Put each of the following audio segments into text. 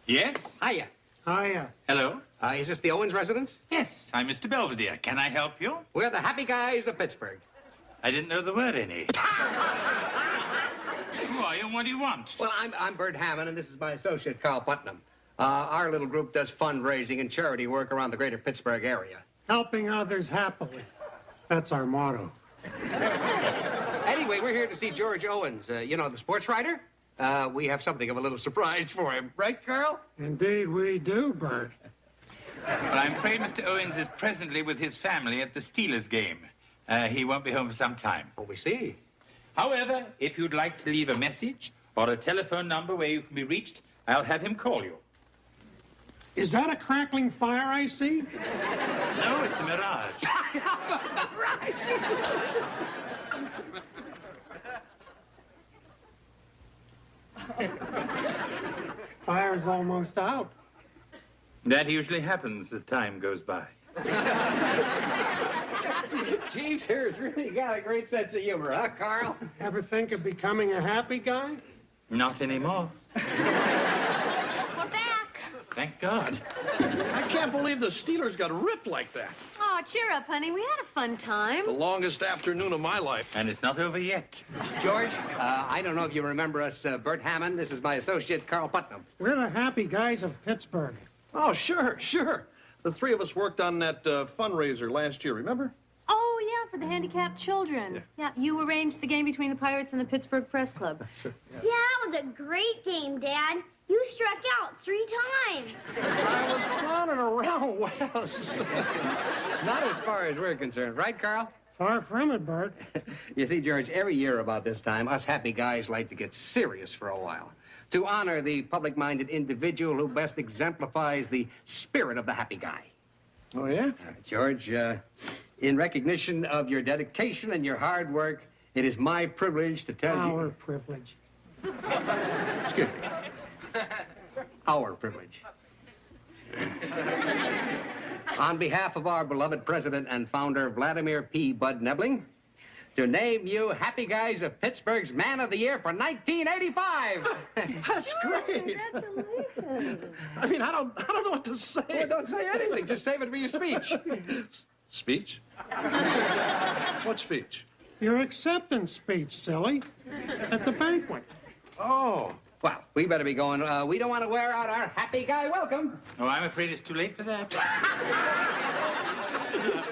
Yes? Hiya. Hiya. Hello? Is this the Owens residence? Yes, I'm Mr. Belvedere. Can I help you? We're the happy guys of Pittsburgh. I didn't know there were any. Who are you and what do you want? Well, I'm Bert Hammond, and this is my associate, Carl Putnam. Our little group does fundraising and charity work around the greater Pittsburgh area. Helping others happily. That's our motto. Anyway, we're here to see George Owens, you know, the sports writer. We have something of a little surprise for him. Right, Carl? Indeed we do, Bert. Well, I'm afraid Mr. Owens is presently with his family at the Steelers game. He won't be home for some time. Oh, we see. However, if you'd like to leave a message or a telephone number where you can be reached, I'll have him call you. Is that a crackling fire I see? No, it's a mirage. Fire's almost out. That usually happens as time goes by. Jeeves here's really got a great sense of humor, huh, Carl? Ever think of becoming a happy guy? Not anymore. We're back. Thank God. I can't believe the Steelers got ripped like that. Oh, cheer up, honey. We had a fun time. The longest afternoon of my life. And it's not over yet. George, I don't know if you remember us, Bert Hammond. This is my associate, Carl Putnam. We're the happy guys of Pittsburgh. Oh, sure. The three of us worked on that fundraiser last year, remember? Oh, yeah, for the handicapped children. Yeah, you arranged the game between the Pirates and the Pittsburgh Press Club. Yeah, that was a great game, Dad. You struck out 3 times. I was clowning around, Wes. Not as far as we're concerned, right, Carl? Far from it, Bert. You see, George, every year about this time, us happy guys like to get serious for a while. To honor the public-minded individual who best exemplifies the spirit of the happy guy. Oh, yeah? George, in recognition of your dedication and your hard work, it is my privilege to tell you... Our privilege. Excuse me. Our privilege. On behalf of our beloved president and founder, Vladimir P. Bud Nebling, to name you Happy Guys of Pittsburgh's Man of the Year for 1985. That's great. Congratulations. I mean, I don't know what to say. Well, don't say anything. Just save it for your speech. Speech? What speech? Your acceptance speech, silly. At the banquet. Oh. Well, we better be going. We don't want to wear out our happy guy welcome. Oh, I'm afraid it's too late for that.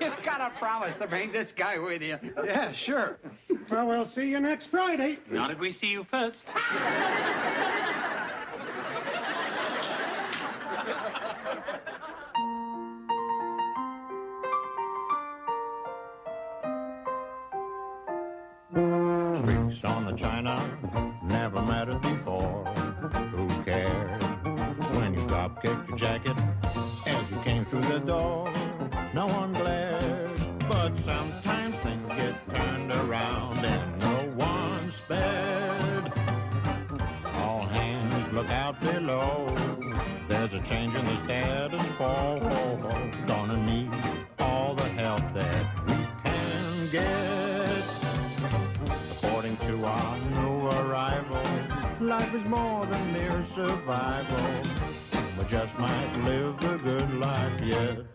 You've got to promise to bring this guy with you. Yeah, sure. Well, we'll see you next Friday. Not if we see you first. Streaks on the china, never mattered before. Who cared when you drop-kicked your jacket as you came through the door? No one glared, but sometimes things get turned around and no one spared. All hands look out below. There's a change in the status quo. Gonna need all the help that we can get. According to our new arrival, life is more than mere survival. We just might live the good life yet.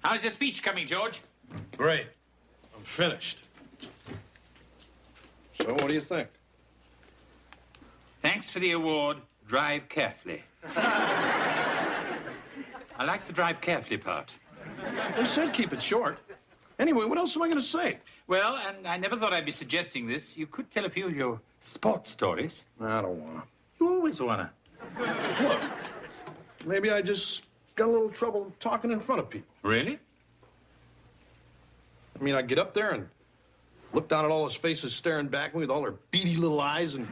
How's your speech coming, George? Great. I'm finished. So, what do you think? Thanks for the award. Drive carefully. I like the drive carefully part. They said keep it short. Anyway, what else am I going to say? Well, and I never thought I'd be suggesting this. You could tell a few of your sports stories. I don't want You always wanna. to. Look, maybe I just got a little trouble talking in front of people. Really? I mean, I get up there and look down at all those faces staring back at me with all their beady little eyes, and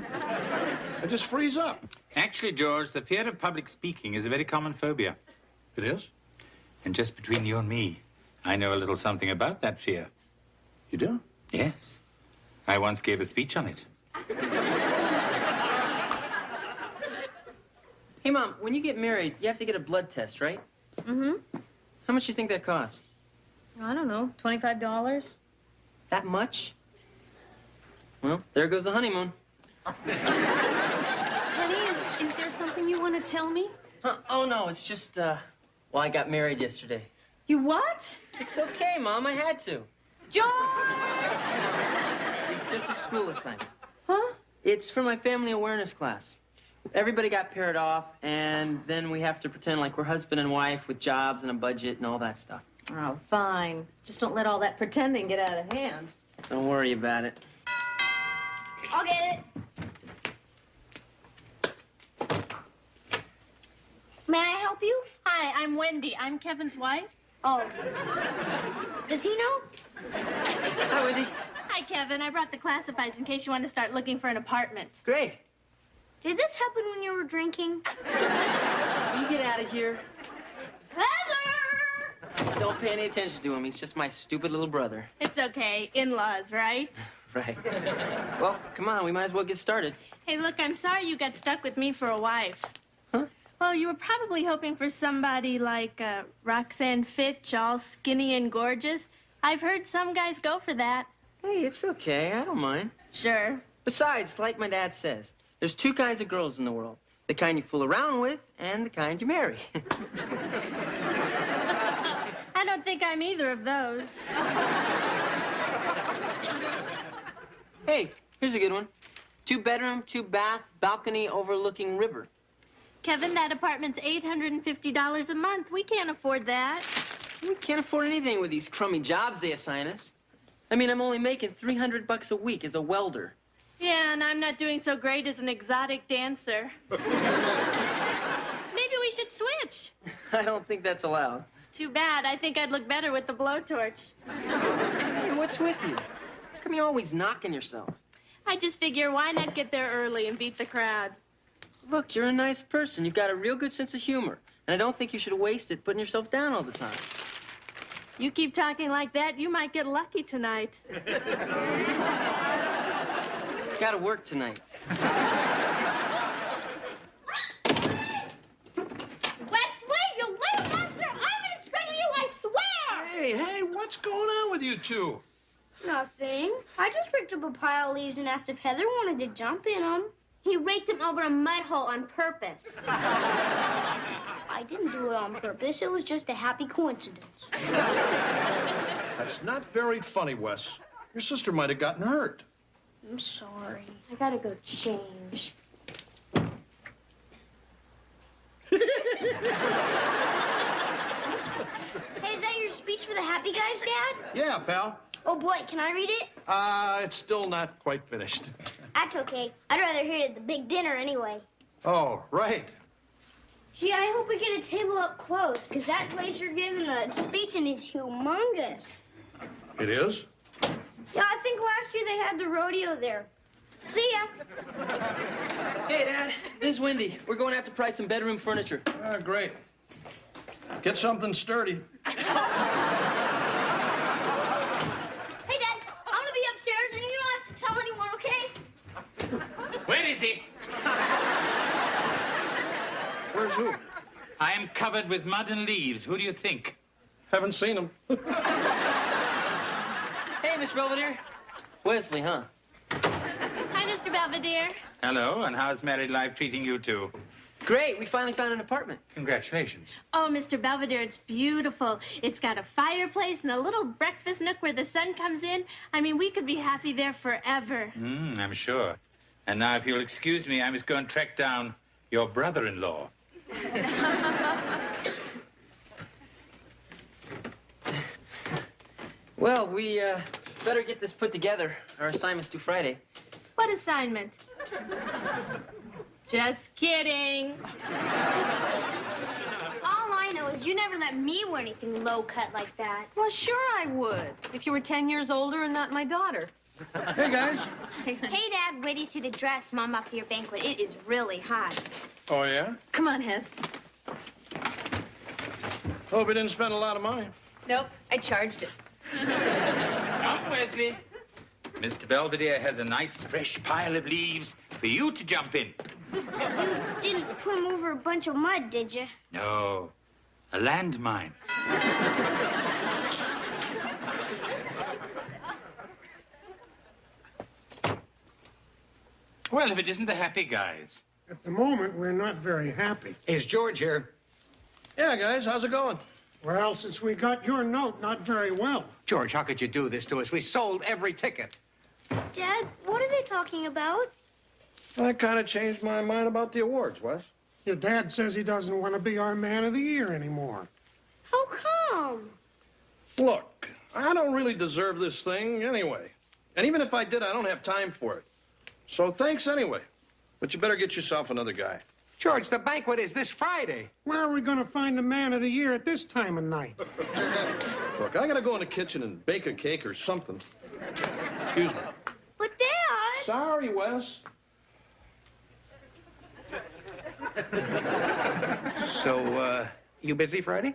I just freeze up. Actually, George, the fear of public speaking is a very common phobia. It is? And just between you and me, I know a little something about that fear. You do? Yes. I once gave a speech on it. Hey, Mom, when you get married, you have to get a blood test, right? Mm-hmm. How much do you think that costs? I don't know, $25? That much? Well, there goes the honeymoon. Honey, is there something you want to tell me? Oh, no, it's just, well, I got married yesterday. You what? It's okay, Mom, I had to. George! It's just a school assignment. Huh? It's for my family awareness class. Everybody got paired off, and then we have to pretend like we're husband and wife with jobs and a budget and all that stuff. Oh, fine. Just don't let all that pretending get out of hand. Don't worry about it. I'll get it. May I help you? Hi, I'm Wendy. I'm Kevin's wife. Oh. Does he know? Hi, Wendy. Hi, Kevin. I brought the classifieds in case you want to start looking for an apartment. Great. Did this happen when you were drinking? You get out of here. Heather! Don't pay any attention to him. He's just my stupid little brother. It's okay. In-laws, right? Right. Well, come on. We might as well get started. Hey, look, I'm sorry you got stuck with me for a wife. Huh? Well, you were probably hoping for somebody like Roxanne Fitch, all skinny and gorgeous. I've heard some guys go for that. Hey, it's okay. I don't mind. Sure. Besides, like my dad says, there's two kinds of girls in the world. The kind you fool around with and the kind you marry. I don't think I'm either of those. Hey, here's a good one. 2-bedroom, 2-bath, balcony overlooking river. Kevin, that apartment's $850 a month. We can't afford that. We can't afford anything with these crummy jobs they assign us. I mean, I'm only making $300 a week as a welder. Yeah, and I'm not doing so great as an exotic dancer. Maybe we should switch. I don't think that's allowed. Too bad. I think I'd look better with the blowtorch. Hey, what's with you? How come you're always knocking yourself? I just figure, why not get there early and beat the crowd? Look, you're a nice person. You've got a real good sense of humor. And I don't think you should waste it putting yourself down all the time. You keep talking like that, you might get lucky tonight. Gotta work tonight. Wes, wait, you little monster! I'm gonna strangle you, I swear! Hey, what's going on with you two? Nothing. I just picked up a pile of leaves and asked if Heather wanted to jump in them. He raked them over a mud hole on purpose. I didn't do it on purpose. It was just a happy coincidence. That's not very funny, Wes. Your sister might have gotten hurt. I'm sorry. I gotta go change. Hey, is that your speech for the happy guys, Dad? Yeah, pal. Oh, boy, can I read it? It's still not quite finished. That's okay. I'd rather hear it at the big dinner anyway. Oh, right. Gee, I hope we get a table up close, because that place you're giving the speech in is humongous. It is? Yeah, I think last year they had the rodeo there. See ya. Hey, Dad, this is Wendy. We're going to have to price some bedroom furniture. Ah, great. Get something sturdy. Hey, Dad, I'm gonna be upstairs, and you don't have to tell anyone, okay? Where is he? Where's who? I am covered with mud and leaves. Who do you think? Haven't seen him. Hey, Miss Belvedere. Wesley, huh? Hi, Mr. Belvedere. Hello, and how's married life treating you two? Great, we finally found an apartment. Congratulations. Oh, Mr. Belvedere, it's beautiful. It's got a fireplace and a little breakfast nook where the sun comes in. I mean, we could be happy there forever. I'm sure. And now, if you'll excuse me, I must go and track down your brother-in-law. Well, we better get this put together. Our assignment's due Friday. What assignment? Just kidding. All I know is you never let me wear anything low-cut like that. Well, sure I would, if you were 10 years older and not my daughter. Hey, guys. Hey, Dad, wait till you see the dress Mom bought for your banquet. It is really hot. Oh, yeah? Come on, Heath. Hope you didn't spend a lot of money. Nope, I charged it. Come, Wesley. Mr. Belvedere has a nice, fresh pile of leaves for you to jump in. You didn't put them over a bunch of mud, did you? No, a landmine. Well, if it isn't the happy guys. At the moment, we're not very happy. Is George here? Yeah, guys, how's it going? Well, since we got your note, not very well. George, how could you do this to us? We sold every ticket. Dad, what are they talking about? I kind of changed my mind about the awards, Wes. Your dad says he doesn't want to be our man of the year anymore. How come? Look, I don't really deserve this thing anyway. And even if I did, I don't have time for it. So thanks anyway. But you better get yourself another guy. George, the banquet is this Friday. Where are we going to find the man of the year at this time of night? Look, I gotta go in the kitchen and bake a cake or something. Excuse me. But Dad! Sorry, Wes. So, you busy Friday?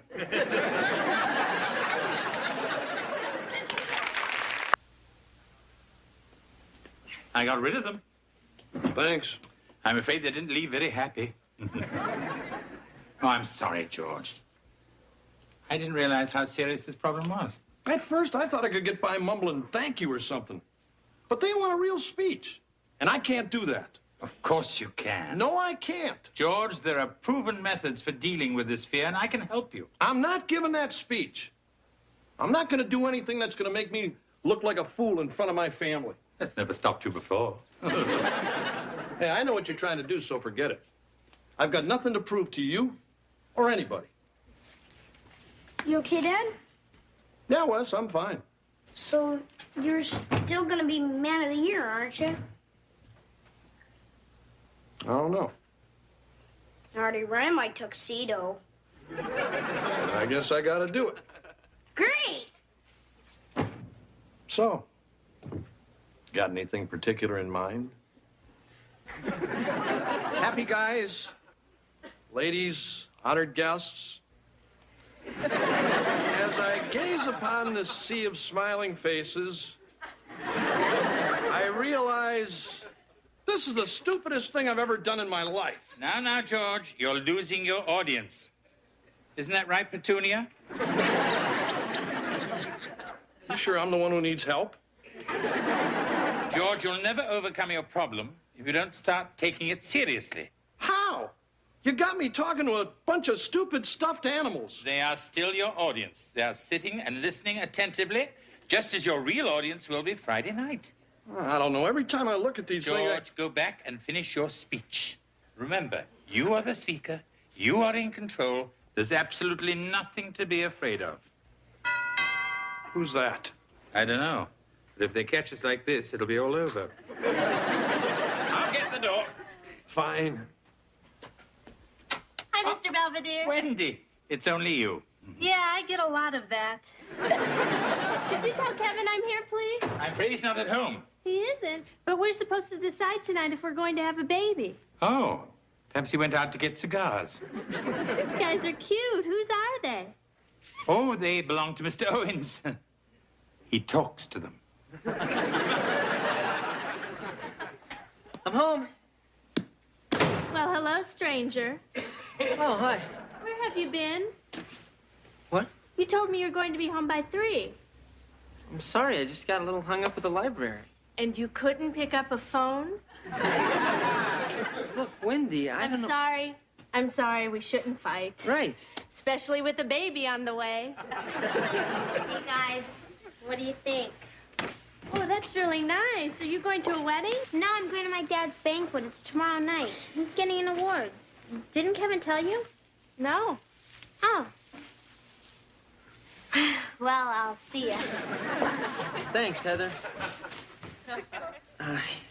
I got rid of them. Thanks. I'm afraid they didn't leave very happy. Oh, I'm sorry, George. I didn't realize how serious this problem was. At first, I thought I could get by mumbling thank you or something. But they want a real speech. And I can't do that. Of course you can. No, I can't. George, there are proven methods for dealing with this fear, and I can help you. I'm not giving that speech. I'm not going to do anything that's going to make me look like a fool in front of my family. That's never stopped you before. Hey, I know what you're trying to do, so forget it. I've got nothing to prove to you or anybody. You okay, Dad? Yeah, Wes, I'm fine. So you're still gonna be man of the year, aren't you? I don't know. I already ran my tuxedo. I guess I got to do it. Great! So, got anything particular in mind? Happy guys, ladies, honored guests. As I gaze upon this sea of smiling faces, I realize this is the stupidest thing I've ever done in my life. Now, George, you're losing your audience. Isn't that right, Petunia? You sure I'm the one who needs help? George, you'll never overcome your problem if you don't start taking it seriously. How? You got me talking to a bunch of stupid stuffed animals. They are still your audience. They are sitting and listening attentively, just as your real audience will be Friday night. I don't know. Every time I look at these things... George, go back and finish your speech. Remember, you are the speaker. You are in control. There's absolutely nothing to be afraid of. Who's that? I don't know. But if they catch us like this, it'll be all over. I'll get the door. Fine. Hi, Mr. Belvedere. Wendy, it's only you. Yeah, I get a lot of that. Could you tell Kevin I'm here, please? I'm afraid he's not at home. He isn't, but we're supposed to decide tonight if we're going to have a baby. Oh, perhaps he went out to get cigars. These guys are cute. Whose are they? Oh, they belong to Mr. Owens. He talks to them. I'm home. Well, hello, stranger. Oh, hi. Where have you been? What? You told me you were going to be home by 3. I'm sorry, I just got a little hung up with the library. And you couldn't pick up a phone? Look, Wendy, I don't know... I'm sorry, we shouldn't fight. Right. Especially with a baby on the way. Hey, guys, what do you think? Oh, that's really nice. Are you going to a wedding? No, I'm going to my dad's banquet. It's tomorrow night. He's getting an award. Didn't Kevin tell you? No. Oh. Well, I'll see ya. Thanks, Heather.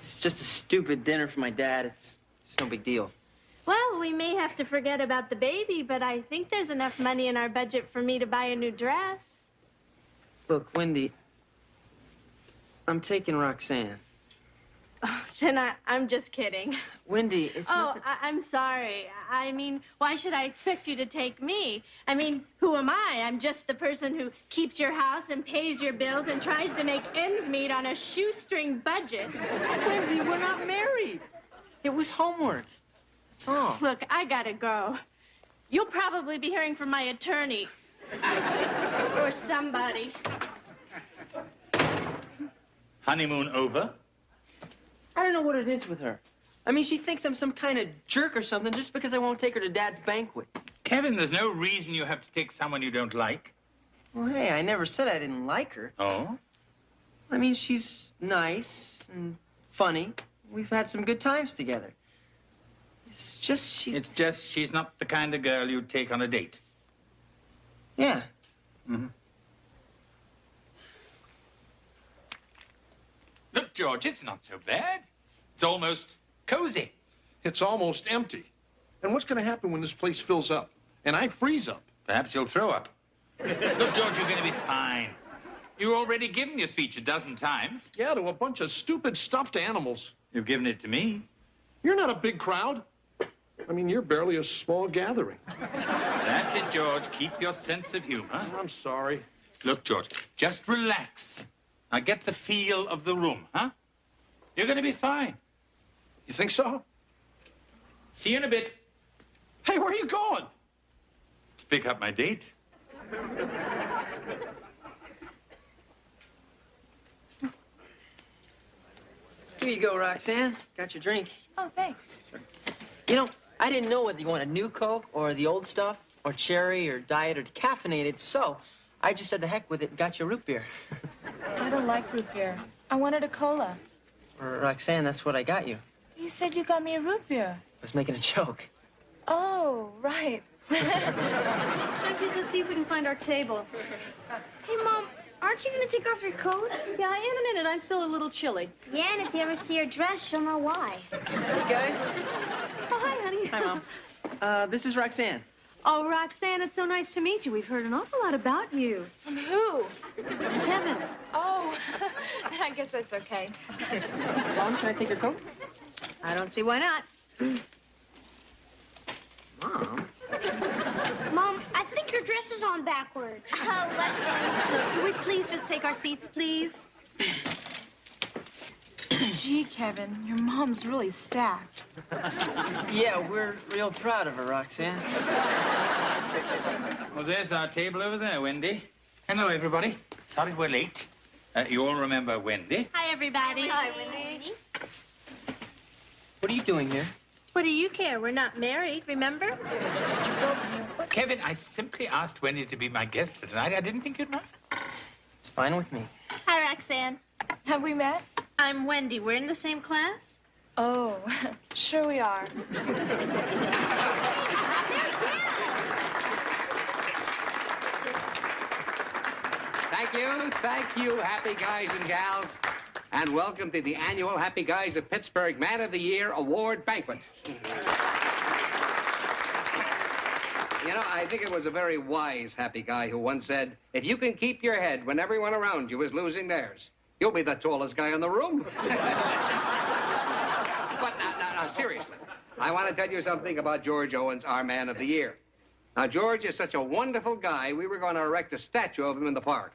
It's just a stupid dinner for my dad. It's no big deal. Well, we may have to forget about the baby, but I think there's enough money in our budget for me to buy a new dress. Look, Wendy, I'm taking Roxanne. Oh, then I'm just kidding. Wendy, it's not... I'm sorry. I mean, why should I expect you to take me? I mean, who am I? I'm just the person who keeps your house and pays your bills and tries to make ends meet on a shoestring budget. Wendy, we're not married. It was homework. That's all. Look, I gotta go. You'll probably be hearing from my attorney. Or somebody. Honeymoon over? I don't know what it is with her. I mean, she thinks I'm some kind of jerk or something just because I won't take her to Dad's banquet. Kevin, there's no reason you have to take someone you don't like. Well, hey, I never said I didn't like her. Oh? I mean, she's nice and funny. We've had some good times together. It's just she's not the kind of girl you'd take on a date. Yeah. Mm-hmm. Look, George, it's not so bad. It's almost cozy. It's almost empty. And what's going to happen when this place fills up and I freeze up? Perhaps you'll throw up. Look, George, you're going to be fine. You've already given your speech a dozen times. Yeah, to a bunch of stupid stuffed animals. You've given it to me. You're not a big crowd. I mean, you're barely a small gathering. That's it, George. Keep your sense of humor. I'm sorry. Look, George, just relax. Now get the feel of the room, huh? You're going to be fine. You think so? See you in a bit. Hey, where are you going? To pick up my date. Here you go, Roxanne. Got your drink. Oh, thanks. You know, I didn't know whether you want a new Coke or the old stuff, or cherry or diet or decaffeinated, so I just said the heck with it and got you a root beer. I don't like root beer. I wanted a cola. Roxanne, that's what I got you. You said you got me a root beer. I was making a joke. Oh, right. Let's see if we can find our table. Hey, Mom, aren't you going to take off your coat? Yeah, in a minute. I'm still a little chilly. Yeah, and if you ever see her dress, she'll know why. Hey, guys. Oh, hi, honey. Hi, Mom. This is Roxanne. Oh, Roxanne, it's so nice to meet you. We've heard an awful lot about you. From who? Kevin. Oh, then I guess that's okay. Mom, can I take your coat? I don't see why not. Mom? Mom, I think your dress is on backwards. Oh, Leslie. Can we please just take our seats, please? Gee, Kevin, your mom's really stacked. Yeah, we're real proud of her, Roxanne. Well, there's our table over there, Wendy. Hello, everybody. Sorry we're late. You all remember Wendy? Hi, everybody. Hi, Wendy. What are you doing here? What do you care? We're not married, remember? Mr. Belvedere. Kevin, I simply asked Wendy to be my guest for tonight. I didn't think you'd mind. It's fine with me. Hi, Roxanne. Have we met? I'm Wendy. We're in the same class? Oh, sure we are. Thank you, happy guys and gals. And welcome to the annual Happy Guys of Pittsburgh Man of the Year Award Banquet. You know, I think it was a very wise happy guy who once said, if you can keep your head when everyone around you is losing theirs, you'll be the tallest guy in the room. But now, seriously, I want to tell you something about George Owens, our Man of the Year. Now, George is such a wonderful guy, we were going to erect a statue of him in the park.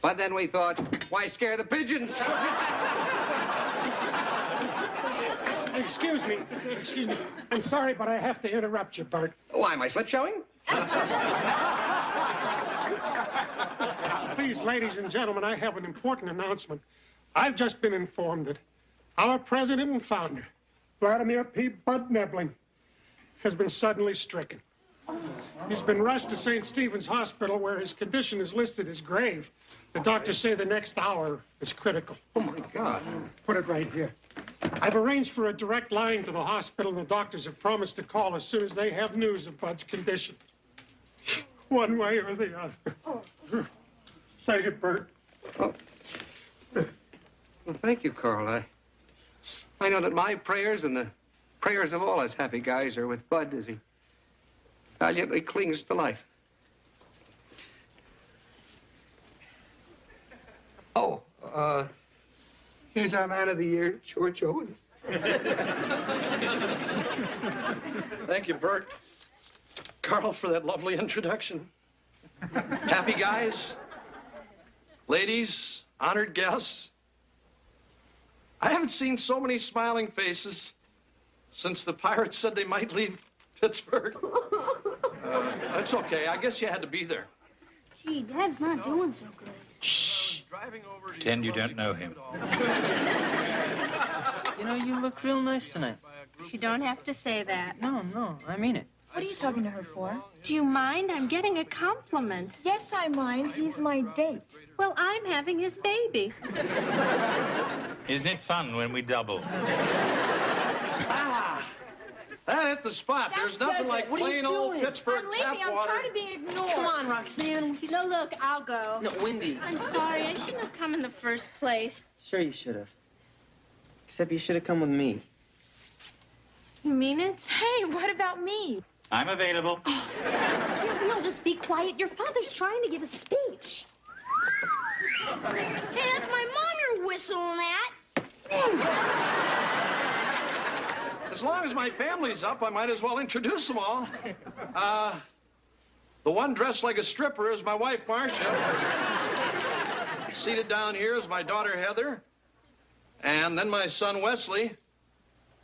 But then we thought, why scare the pigeons? Excuse me. I'm sorry, but I have to interrupt you, Bert. Why, am I slip showing? Please, ladies and gentlemen, I have an important announcement. I've just been informed that our president and founder, Vladimir P. Bud Nebling, has been suddenly stricken. He's been rushed to St. Stephen's Hospital, where his condition is listed as grave. The doctors say the next hour is critical. Oh, my God. Put it right here. I've arranged for a direct line to the hospital, and the doctors have promised to call as soon as they have news of Bud's condition. One way or the other. Take it, Bert. Oh. Well, thank you, Carl. I know that my prayers and the prayers of all us happy guys are with Bud as he valiantly clings to life. Oh, here's our Man of the Year, George Owens. Thank you, Bert. Carl, for that lovely introduction. Happy guys, ladies, honored guests. I haven't seen so many smiling faces since the Pirates said they might leave Pittsburgh. That's okay. I guess you had to be there. Gee, Dad's not doing so good. Shh. Pretend you don't know him. You know, you look real nice tonight. You don't have to say that. No, I mean it. What are you talking to her for? Do you mind? I'm getting a compliment. Yes, I mind. He's my date. Well, I'm having his baby. Isn't it fun when we double? That hit the spot. There's nothing like plain old Pittsburgh I'm tap leaving. I'm water. tired of being ignored. Come on, Roxanne. No, look, I'll go. No, Wendy. I'm sorry. I shouldn't have come in the first place. Sure you should have. Except you should have come with me. You mean it? Hey, what about me? I'm available. Can't we all just be quiet? Your father's trying to give a speech. Hey, that's my mom you're whistling at. As long as my family's up, I might as well introduce them all. The one dressed like a stripper is my wife, Marcia. Seated down here is my daughter, Heather. And then my son, Wesley.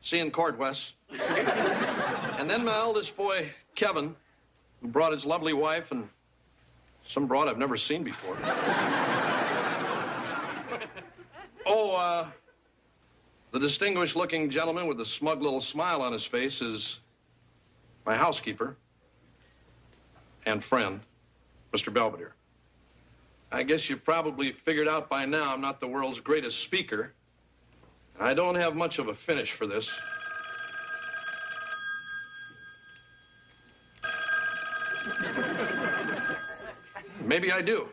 See you in court, Wes. And then my eldest boy, Kevin, who brought his lovely wife and some broad I've never seen before. Oh, the distinguished-looking gentleman with the smug little smile on his face is my housekeeper and friend, Mr. Belvedere. I guess you've probably figured out by now I'm not the world's greatest speaker. I don't have much of a finish for this. Maybe I do.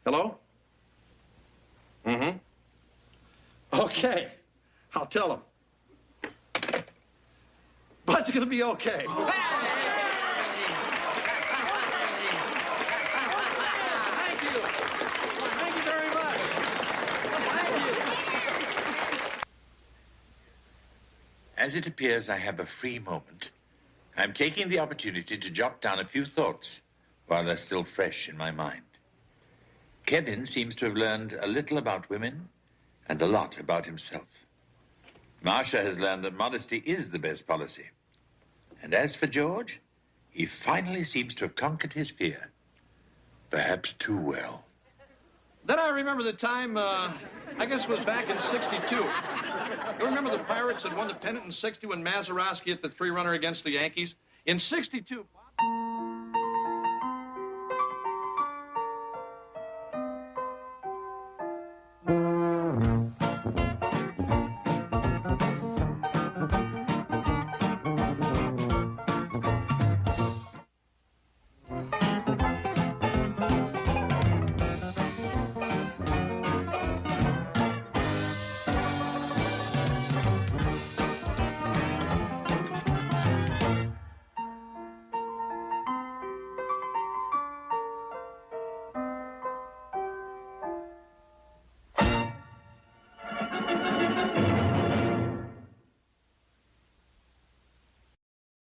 Hello? Mm-hmm. Okay. I'll tell him. But it's gonna be okay. Thank you. Thank you very much. Thank you. As it appears I have a free moment, I'm taking the opportunity to jot down a few thoughts while they're still fresh in my mind. Kevin seems to have learned a little about women and a lot about himself. Marcia has learned that modesty is the best policy. And as for George, he finally seems to have conquered his fear. Perhaps too well. Then I remember the time, I guess it was back in '62. You remember the Pirates had won the pennant in '60 when Mazeroski hit the 3-runner against the Yankees? In '62...